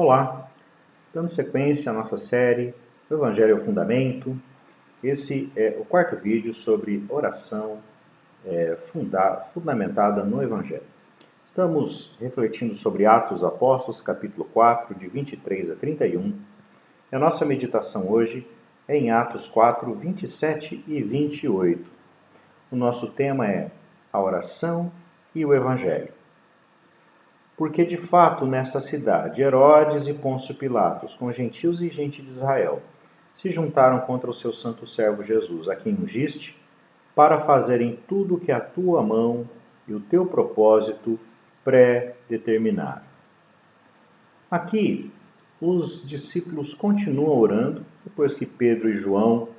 Olá, dando sequência à nossa série O Evangelho é o Fundamento. Esse é o quarto vídeo sobre oração fundamentada no Evangelho. Estamos refletindo sobre Atos Apóstolos, capítulo 4, de 23 a 31. A nossa meditação hoje é em Atos 4, 27 e 28. O nosso tema é a oração e o Evangelho. Porque de fato nesta cidade Herodes e Pôncio Pilatos, com gentios e gente de Israel, se juntaram contra o seu santo servo Jesus, a quem ungiste, para fazerem tudo o que a tua mão e o teu propósito pré-determinaram. Aqui, os discípulos continuam orando, depois que Pedro e João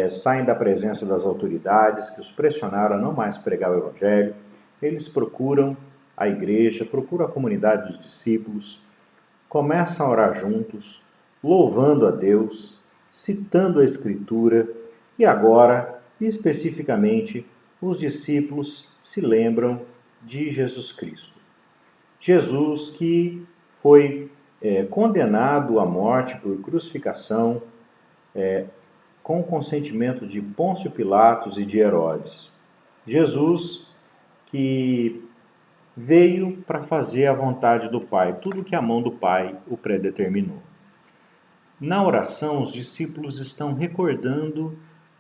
saem da presença das autoridades, que os pressionaram a não mais pregar o Evangelho. Eles procuram a igreja, procuram a comunidade dos discípulos, começam a orar juntos, louvando a Deus, citando a Escritura, e agora, especificamente, os discípulos se lembram de Jesus Cristo. Jesus que foi condenado à morte por crucificação, com o consentimento de Pôncio Pilatos e de Herodes. Jesus que veio para fazer a vontade do Pai, tudo que a mão do Pai o predeterminou. Na oração, os discípulos estão recordando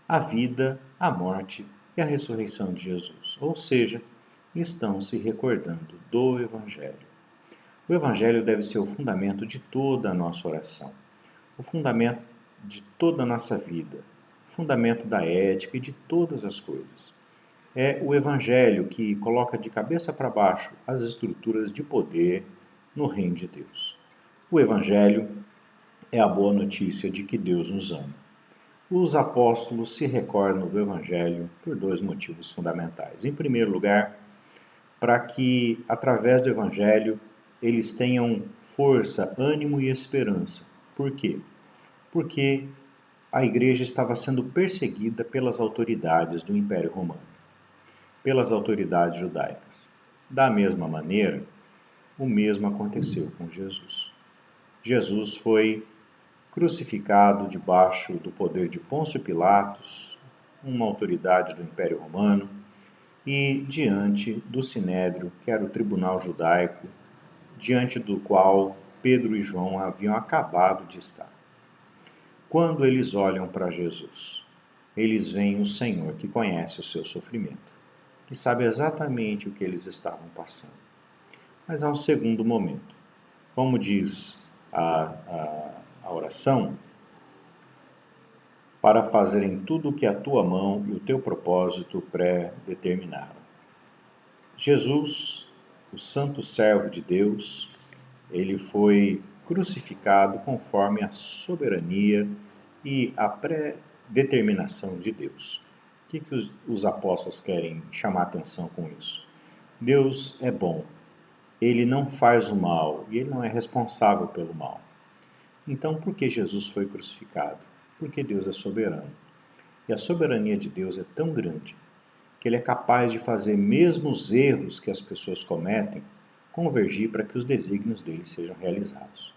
a vida, a morte e a ressurreição de Jesus, ou seja, estão se recordando do Evangelho. O Evangelho deve ser o fundamento de toda a nossa oração, o fundamento de toda a nossa vida, o fundamento da ética e de todas as coisas. É o Evangelho que coloca de cabeça para baixo as estruturas de poder no reino de Deus. O Evangelho é a boa notícia de que Deus nos ama. Os apóstolos se recordam do Evangelho por dois motivos fundamentais. Em primeiro lugar, para que, através do Evangelho, eles tenham força, ânimo e esperança. Por quê? Porque a igreja estava sendo perseguida pelas autoridades do Império Romano, pelas autoridades judaicas. Da mesma maneira, o mesmo aconteceu com Jesus. Jesus foi crucificado debaixo do poder de Pôncio Pilatos, uma autoridade do Império Romano, e diante do Sinédrio, que era o tribunal judaico, diante do qual Pedro e João haviam acabado de estar. Quando eles olham para Jesus, eles veem o Senhor que conhece o seu sofrimento, que sabe exatamente o que eles estavam passando. Mas há um segundo momento. Como diz a oração, para fazerem tudo o que a tua mão e o teu propósito pré-determinaram. Jesus, o santo servo de Deus, ele foi crucificado conforme a soberania e a pré-determinação de Deus. O que os apóstolos querem chamar a atenção com isso? Deus é bom, ele não faz o mal e ele não é responsável pelo mal. Então, por que Jesus foi crucificado? Porque Deus é soberano. E a soberania de Deus é tão grande que ele é capaz de fazer mesmo os erros que as pessoas cometem convergir para que os desígnios dele sejam realizados.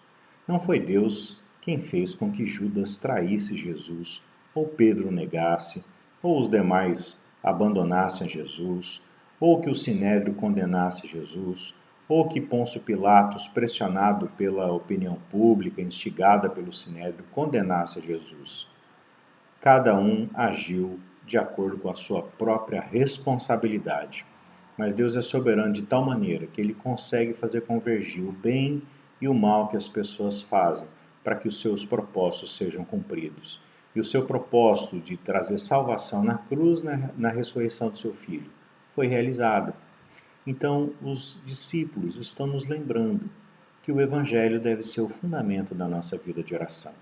Não foi Deus quem fez com que Judas traísse Jesus, ou Pedro negasse, ou os demais abandonassem Jesus, ou que o Sinédrio condenasse Jesus, ou que Pôncio Pilatos, pressionado pela opinião pública, instigada pelo Sinédrio, condenasse Jesus. Cada um agiu de acordo com a sua própria responsabilidade. Mas Deus é soberano de tal maneira que ele consegue fazer convergir o bem e o mal que as pessoas fazem para que os seus propósitos sejam cumpridos. E o seu propósito de trazer salvação na cruz, na ressurreição do seu filho, foi realizado. Então, os discípulos estão nos lembrando que o Evangelho deve ser o fundamento da nossa vida de oração.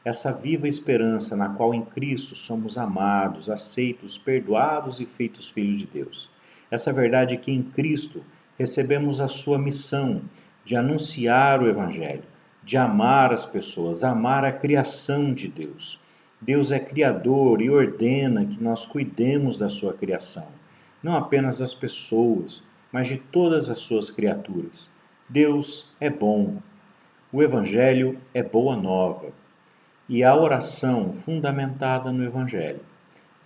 Essa viva esperança na qual em Cristo somos amados, aceitos, perdoados e feitos filhos de Deus. Essa verdade que em Cristo recebemos a sua missão de anunciar o Evangelho, de amar as pessoas, amar a criação de Deus. Deus é criador e ordena que nós cuidemos da sua criação, não apenas das pessoas, mas de todas as suas criaturas. Deus é bom. O Evangelho é boa nova e a oração fundamentada no Evangelho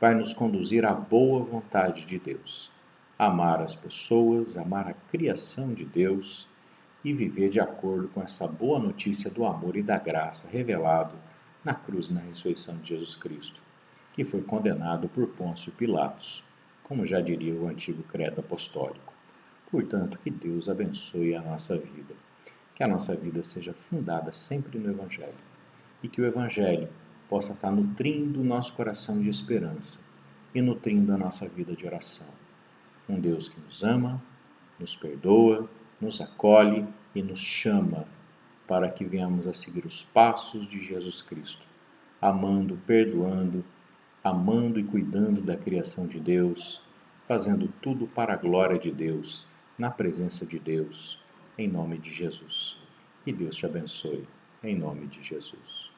vai nos conduzir à boa vontade de Deus, amar as pessoas, amar a criação de Deus e viver de acordo com essa boa notícia do amor e da graça revelado na cruz e na ressurreição de Jesus Cristo, que foi condenado por Pôncio Pilatos, como já diria o antigo credo apostólico. Portanto, que Deus abençoe a nossa vida, que a nossa vida seja fundada sempre no Evangelho e que o Evangelho possa estar nutrindo o nosso coração de esperança e nutrindo a nossa vida de oração. Um Deus que nos ama, nos perdoa, nos acolhe e nos chama para que venhamos a seguir os passos de Jesus Cristo, amando, perdoando, amando e cuidando da criação de Deus, fazendo tudo para a glória de Deus, na presença de Deus, em nome de Jesus. Que Deus te abençoe, em nome de Jesus.